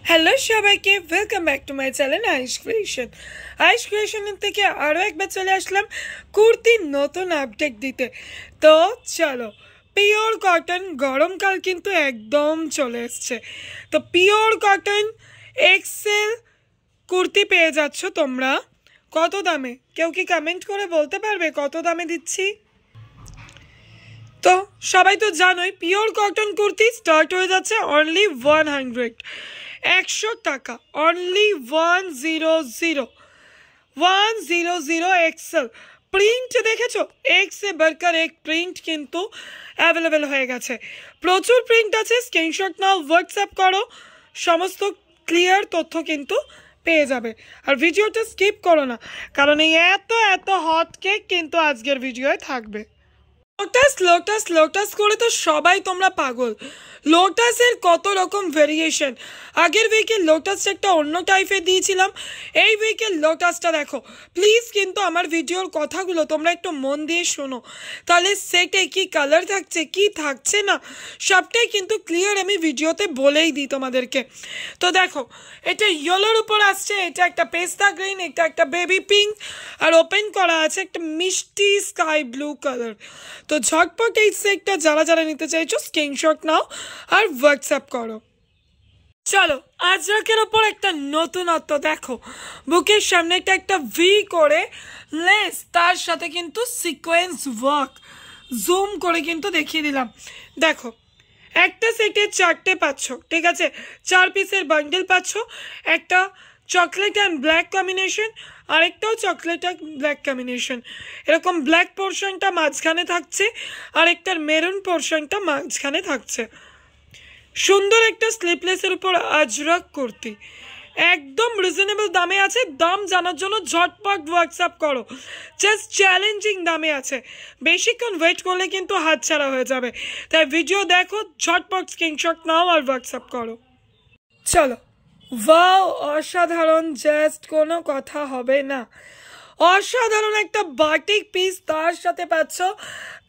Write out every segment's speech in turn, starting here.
Hello সবাইকে, welcome back to my channel Aish creation থেকে আরও একবার চলে আসলাম কুর্তির নতুন আপডেট দিতে। তো চলো, পিওর কটন গরমকাল কিন্তু একদম চলে এসছে। তো পিওর কটন এক্সেল কুর্তি পেয়ে যাচ্ছ তোমরা। কত দামে? কেউ কি কমেন্ট করে বলতে পারবে কত দামে দিচ্ছি? তো সবাই তো জানোই পিওর কটন কুর্তি স্টার্ট হয়ে যাচ্ছে অনলি 100 টাকা, অনলি 100 এক্সেল। প্রিন্ট দেখেছো? এক সে বারকার এক প্রিন্ট কিন্তু অ্যাভেলেবেল হয়ে গেছে। প্রচুর প্রিন্ট আছে, স্ক্রিনশট নাও, হোয়াটসঅ্যাপ করো, সমস্ত ক্লিয়ার তথ্য কিন্তু পেয়ে যাবে। আর ভিডিওটা স্কিপ করো না, কারণ এই এত এত হট কেক কিন্তু আজকের ভিডিওয় থাকবে। লোটাস লোটাস লোটাস করে তো সবাই তোমরা পাগল। লোটাসের কত রকম ভেরিয়েশন। আগের উইকে লোটাসটা একটা অন্য টাইপের দিয়েছিলাম, এই উইকের লোটাসটা দেখো। প্লিজ কিন্তু আমার ভিডিওর কথাগুলো তোমরা একটু মন দিয়ে শোনো, তাহলে সেটে কি কালার থাকছে কি থাকছে না সবটাই কিন্তু ক্লিয়ার আমি ভিডিওতে বলেই দিই তোমাদেরকে। তো দেখো, এটা ইয়েলোর উপর আসছে, এটা একটা পেস্তা গ্রিন, এটা একটা বেবি পিঙ্ক, আর ওপেন করা আছে একটা মিষ্টি স্কাই ব্লু কালার। তো ঝটপট এই সেটটা যারা যারা নিতে চাইছো স্ক্রিনশট নাও আর হোয়াটসঅ্যাপ করো। চলো, আজরাকের ওপর একটা নতুনত্ব দেখো। বুকের সামনে একটা ভি করে লেস, তার সাথে কিন্তু সিকোয়েন্স ওয়ার্ক। জুম করে কিন্তু দেখিয়ে দিলাম। দেখো, একটা সেটে 4টে পাচ্ছ, ঠিক আছে? 4 পিসের বান্ডেল পাচ্ছ। একটা চকলেট অ্যান্ড ব্ল্যাক কম্বিনেশন, আরেকটাও চকলেট অ্যান্ড ব্ল্যাক কম্বিনেশন। এরকম ব্ল্যাক পোর্শনটা মাঝখানে থাকছে, আর একটার মেরুন পোর্শনটা মাঝখানে থাকছে। সুন্দর একটা স্লিপলেসের উপর আজরাক কুর্তি, একদম রিজনেবল দামে আছে। দাম জানার জন্য ঝটপট হোয়াটসঅ্যাপ করো, জাস্ট চ্যালেঞ্জিং দামে আছে। বেশিক্ষণ ওয়েট করলে কিন্তু হাতছাড়া হয়ে যাবে, তাই ভিডিও দেখো, ঝটপট স্ক্রিনশট নাও আর হোয়াটসঅ্যাপ করো। চলো, ওয়াও, অসাধারণ, জাস্ট কোনো কথা হবে না। অসাধারণ একটা বাটিক পিস, তার সাথে পাচ্ছ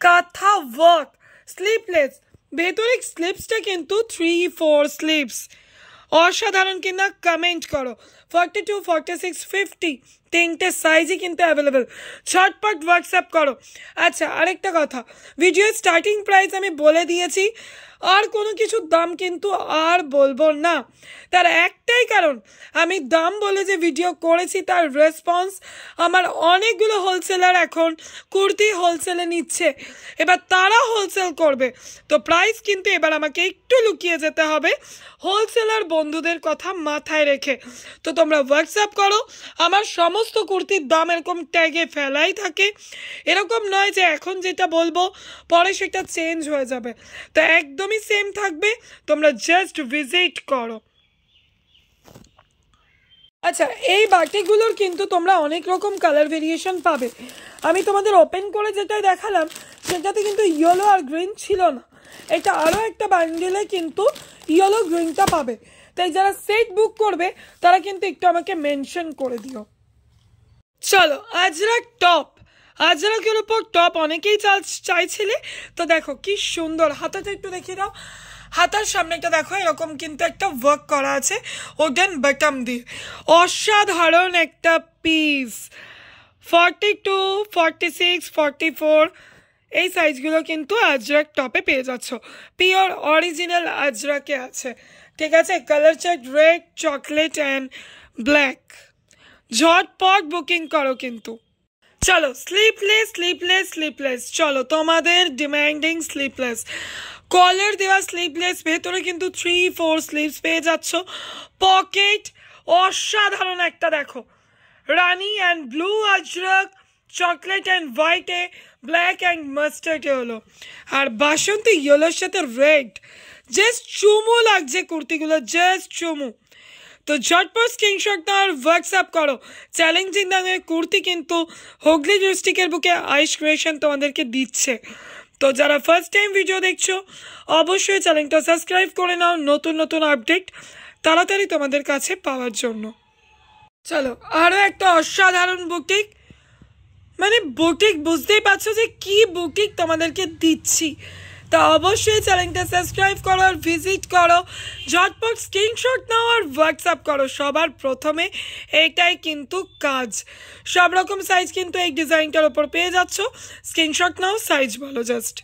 কাঁথা ওয়ার্ক স্লিপলেস। ভেতরে স্লিপসটা কিন্তু 3-4 স্লিপস। অসাধারণ কিনা কমেন্ট করো। 42, 46, 50 তিনটে সাইজই কিন্তু অ্যাভেলেবেল। ঝটপট হোয়াটসঅ্যাপ করো। আচ্ছা, আরেকটা কথা, ভিডিও স্টার্টিং প্রাইস আমি বলে দিয়েছি, আর কোনো কিছুর দাম কিন্তু আর বলবো না। তার একটাই কারণ, আমি দাম বলে যে ভিডিও করেছি তার রেসপন্স আমার অনেকগুলো হোলসেলার এখন কুর্তি হোলসেলে নিচ্ছে, এবার তারা হোলসেল করবে। তো প্রাইস কিন্তু এবার আমাকে একটু লুকিয়ে যেতে হবে হোলসেলার বন্ধুদের কথা মাথায় রেখে। তো তোমরা হোয়াটসঅ্যাপ করো। আমার সমস্ত কুর্তির দাম এরকম ট্যাগে ফেলাই থাকে, এরকম নয় যে এখন যেটা বলবো পরে সেটা চেঞ্জ হয়ে যাবে। তো একদমই সেম থাকবে, তোমরা জাস্ট ভিজিট করো। আচ্ছা, এই বাটিগুলোর কিন্তু তোমরা অনেক রকম কালার ভেরিয়েশন পাবে। আমি তোমাদের ওপেন করে যেটা দেখালাম সেটাতে কিন্তু ইয়েলো আর গ্রিন ছিল না। এটা আরও একটা বান্ডেলে কিন্তু ইয়েলো গ্রিনটা পাবে। তাই যারা সেট বুক করবে তারা কিন্তু একটু আমাকে মেনশন করে দিও। চলো, আজরাক টপ, আজরাকের উপর টপ অনেকেই চাইছিলে। তো দেখো কি সুন্দর, হাতাটা একটু দেখিয়ে দাও। হাতার সামনেটা দেখো, এরকম কিন্তু একটা ওয়ার্ক করা আছে ওডেন বাটম দিয়ে। অসাধারণ একটা পিস। 42, 46, 44 এই সাইজগুলো কিন্তু আজরাক টপে পেয়ে যাচ্ছ। পিওর অরিজিনাল আজরাকে আছে, ঠিক আছে? Colour chart red, chocolate and black. ঝটপট বুকিং করো কিন্তু। চলো, স্লিপলেস স্লিপলেস স্লিপলেস, চলো তোমাদের ডিমান্ডিং স্লিপলেস, কলার দেওয়া স্লিপলেস। ভেতরে কিন্তু 3-4 স্লিভস পেয়ে যাচ্ছ। পকেট অসাধারণ একটা দেখো, রানি অ্যান্ড ব্লু আজরাক, চকলেট অ্যান্ড হোয়াইটে, ব্ল্যাক অ্যান্ড মাস্টার্ডে হলো, আর বাসন্তী ইয়েলোর সাথে রেড। জাস্ট চুমু লাগছে কুর্তিগুলো, জাস্ট চুমু। তো ঝটপট স্ক্রিনশট নাও আর হোয়াটসঅ্যাপ করো। চ্যালেঞ্জিং দামে কুর্তি কিন্তু হুগলি ডিস্ট্রিক্টের বুকে আইশ ক্রিয়েশন তোমাদেরকে দিচ্ছে। তো যারা ফার্স্ট টাইম ভিডিও দেখছো অবশ্যই চ্যানেলটা সাবস্ক্রাইব করে নাও, নতুন নতুন আপডেট তাড়াতাড়ি তোমাদের কাছে পাওয়ার জন্য। চলো, আরও একটা অসাধারণ বুটিক, মানে বুটিক বুঝতেই পারছো যে কি বুটিক তোমাদেরকে দিচ্ছি। তা অবশ্যই চ্যানেলটা সাবস্ক্রাইব করো আর ভিজিট করো, ঝটপট স্ক্রিনশট নাও আর হোয়াটসঅ্যাপ করো। সবার প্রথমে এইটাই কিন্তু কাজ। সব রকম সাইজ কিন্তু এই ডিজাইনটার ওপর পেয়ে যাচ্ছ, স্ক্রিনশট নাও, সাইজ বলো জাস্ট।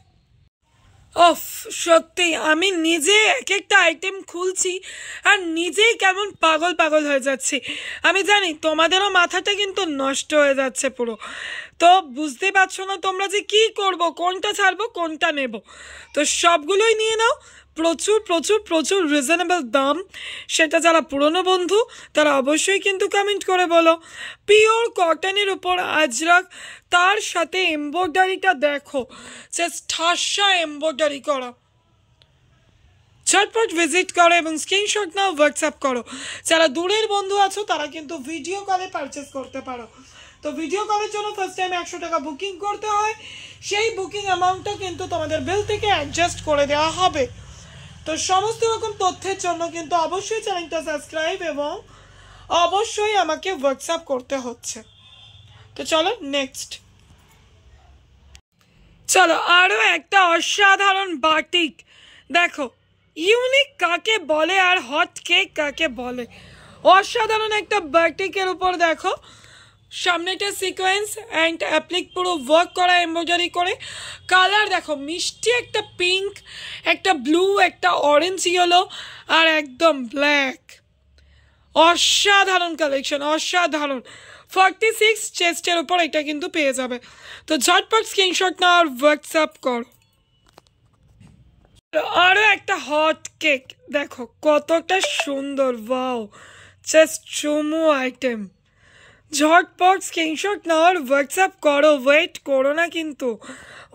অফ, সত্যি আমি নিজে এক একটা আইটেম খুলছি আর নিজেই কেমন পাগল পাগল হয়ে যাচ্ছি। আমি জানি তোমাদেরও মাথাটা কিন্তু নষ্ট হয়ে যাচ্ছে পুরো, তো বুঝতে পারছো না তোমরা যে কি করব, কোনটা ছাড়বো কোনটা নেব। তো সবগুলোই নিয়ে নাও, প্রচুর প্রচুর প্রচুর রিজনেবল দাম। সেটা যারা পুরনো বন্ধু তারা অবশ্যই কিন্তু কমেন্ট করে বলো। পিওর কটনের উপর আজরাক, তার সাথে এমব্রয়ডারিটা দেখো, জাস্ট ঠাসা এমব্রয়ডারি করা। ঝটপট ভিজিট করো এবং স্ক্রিনশট নাও, হোয়াটসঅ্যাপ করো। যারা দূরের বন্ধু আছো তারা কিন্তু ভিডিও কলে পারচেস করতে পারো। তো ভিডিও কলের জন্য ফার্স্ট টাইম 100 টাকা বুকিং করতে হয়, সেই বুকিং অ্যামাউন্টটা কিন্তু তোমাদের বিল থেকে অ্যাডজাস্ট করে দেওয়া হবে। তো সমস্ত রকম তথ্যের জন্য কিন্তু অবশ্যই চ্যানেলটা সাবস্ক্রাইব এবং অবশ্যই আমাকে হোয়াটসঅ্যাপ করতে হচ্ছে। তো চলো নেক্সট, চলো আরও একটা অসাধারণ বাটিক দেখো। ইউনিক কাকে বলে আর হট কেক কাকে বলে, অসাধারণ একটা বাটিকের উপর দেখো, সামনেটা সিকোয়েন্স অ্যান্ড অ্যাপ্লিক পুরো ওয়ার্ক করা এমব্রয়ডারি করে। কালার দেখো, মিষ্টি একটা পিঙ্ক, একটা ব্লু, একটা অরেঞ্জ ইয়েলো আর একদম ব্ল্যাক। অসাধারণ কালেকশন, অসাধারণ। 46 চেস্টের উপর এটা কিন্তু পেয়ে যাবে। তো ঝটপট স্ক্রিনশট নাও আর হোয়াটসঅ্যাপ করো। আরও একটা হট কেক দেখো, কতটা সুন্দর, ওয়াও, জাস্ট চুমু আইটেম। ঝটপট স্ক্রিনশট নাও আর হোয়াটসঅ্যাপ করো, ওয়েট করো না কিন্তু,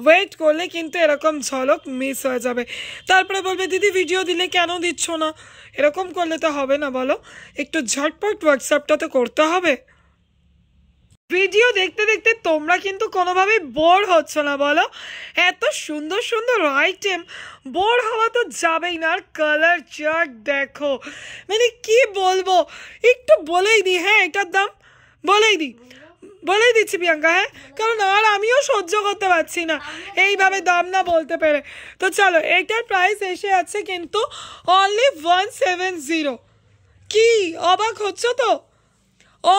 ওয়েট করলে কিন্তু এরকম ঝলক মিস হয়ে যাবে। তারপরে বলবে দিদি ভিডিও দিলে কেন দিচ্ছ না, এরকম করলে তো হবে না বলো, একটু ঝটপট হোয়াটসঅ্যাপটা তো করতে হবে। ভিডিও দেখতে দেখতে তোমরা কিন্তু কোনোভাবেই বোর হচ্ছ না বলো, এত সুন্দর সুন্দর আইটেম, বোর হওয়া তো যাবেই না। আর কালার চার্ট দেখো, মানে কি বলবো, একটু বলেই দিই, হ্যাঁ এটার দাম বলেই দিচ্ছি প্রিয়াঙ্কা, হ্যাঁ, কারণ আর আমিও সহ্য করতে পারছি না এইভাবে দাম না বলতে পেরে। তো চলো, এটার প্রাইস এসে আছে কিন্তু অনলি 170। কি অবাক হচ্ছ তো,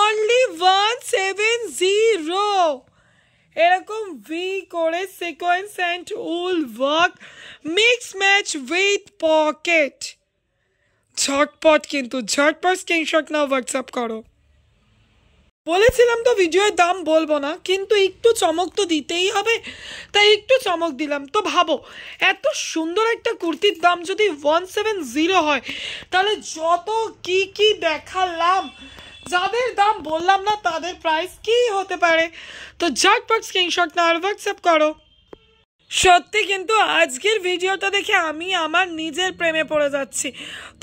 অনলি 170। এরকম ভি করে sequence and wool work, mix match with pocket. ঝটপট কিন্তু ঝটপট স্ক্রিনশট নাও, হোয়াটসঅ্যাপ করো। বলেছিলাম তো ভিডিওর দাম বলবো না, কিন্তু একটু চমক তো দিতেই হবে, তাই একটু চমক দিলাম। তো ভাবো, এত সুন্দর একটা কুর্তির দাম যদি 170 হয়, তাহলে যত কি দেখালাম, যাদের দাম বললাম না তাদের প্রাইস কি হতে পারে। তো ঝটপট স্ক্রিনশট নাও আর হোয়াটসঅ্যাপ করো। সত্যি কিন্তু আজকের ভিডিওটা দেখে আমি আমার নিজের প্রেমে পড়ে যাচ্ছি।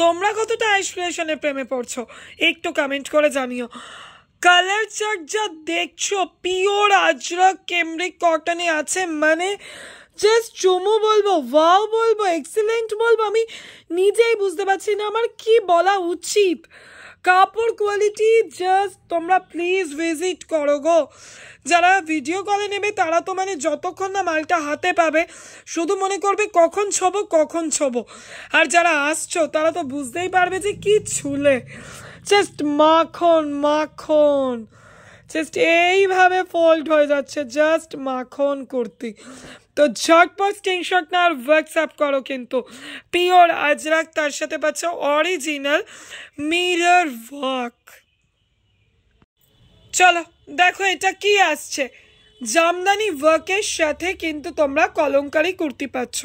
তোমরা কতটা ইন্সপিরেশনের প্রেমে পড়ছো একটু কমেন্ট করে জানিও। কালার চার্ট যা দেখছো, পিওর আজরক কেমব্রিক কটনে আছে, মানে জাস্ট চুমু বলবো, ওয়াও বলবো, এক্সিলেন্ট বলবো, আমি নিজেই বুঝতে পারছি না আমার কি বলা উচিত। কাপড় কোয়ালিটি জাস্ট, তোমরা প্লিজ ভিজিট করো গো। যারা ভিডিও কলে নেবে তারা তো মানে যতক্ষণ না মালটা হাতে পাবে শুধু মনে করবে কখন ছোবো, আর যারা আসছো তারা তো বুঝতেই পারবে যে কি ছুলে, জাস্ট মাখন, জাস্ট এইভাবে ফোল্ড হয়ে যাচ্ছে, জাস্ট মাখন কুর্তি। তো ঝটপট স্ক্রিনশট না আর হোয়াটসঅ্যাপ করো কিন্তু। পিওর আজরাক, তার সাথে পাচ্ছ অরিজিনাল মিরর ওয়ার্ক। চলো দেখো এটা কি আসছে, জামদানি ওয়ার্কের সাথে কিন্তু তোমরা কলমকারি কুর্তি পাচ্ছ।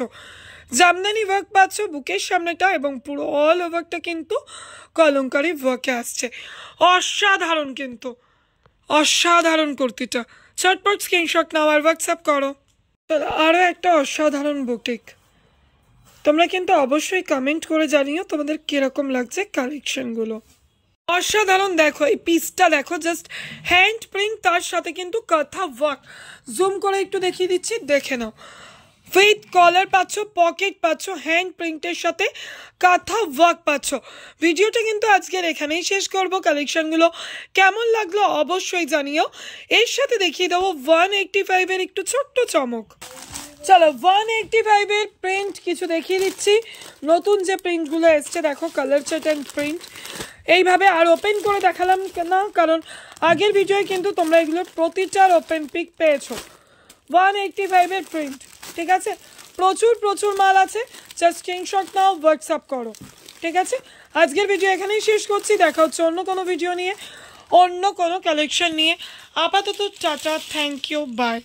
জামদানি ওয়ার্ক পাচ্ছ বুকের সামনেটা এবং পুরো অল ওভারটা কিন্তু কলমকারি ওয়ার্কে আসছে। অসাধারণ কিন্তু, অসাধারণ কুর্তিটা। ঝটপট স্ক্রিনশট নাও আর হোয়াটসঅ্যাপ করো। আরও একটা অসাধারণ বুটিক, তোমরা কিন্তু অবশ্যই কমেন্ট করে জানিও তোমাদের কিরকম লাগছে কালেকশনগুলো। অসাধারণ দেখো, এই পিসটা দেখো, জাস্ট হ্যান্ড প্রিন্ট, তার সাথে কিন্তু কাঁথা ওয়ার্ক। জুম করে একটু দেখিয়ে দিচ্ছি, দেখে নাও। উইথ কলার পাচ্ছ, পকেট পাচ্ছ, হ্যান্ড প্রিন্টের সাথে কাঁথা ওয়ার্ক পাচ্ছ। ভিডিওটা কিন্তু আজকের এখানেই শেষ করব। কালেকশনগুলো কেমন লাগলো অবশ্যই জানিও। এর সাথে দেখিয়ে দেবো 185-এর একটু ছোট্ট চমক। চলো 185 এর প্রিন্ট কিছু দেখিয়ে দিচ্ছি। নতুন যে প্রিন্টগুলো এসছে দেখো, কালার চার্ট প্রিন্ট এইভাবে। আর ওপেন করে দেখালাম না কারণ আগের ভিডিওয় কিন্তু তোমরা এগুলোর প্রতিটার ওপেন পিক পেয়েছো। 185 এর প্রিন্ট, ঠিক আছে? প্রচুর প্রচুর মাল আছে, জাস্ট স্ক্রিনশট নাও, হোয়াটসঅ্যাপ করো, ঠিক আছে? আজকের ভিডিও এখানেই শেষ করছি, দেখা হচ্ছে অন্য কোনো ভিডিও নিয়ে, অন্য কোনো কালেকশন নিয়ে। আপাতত টাটা, থ্যাংক ইউ, বাই।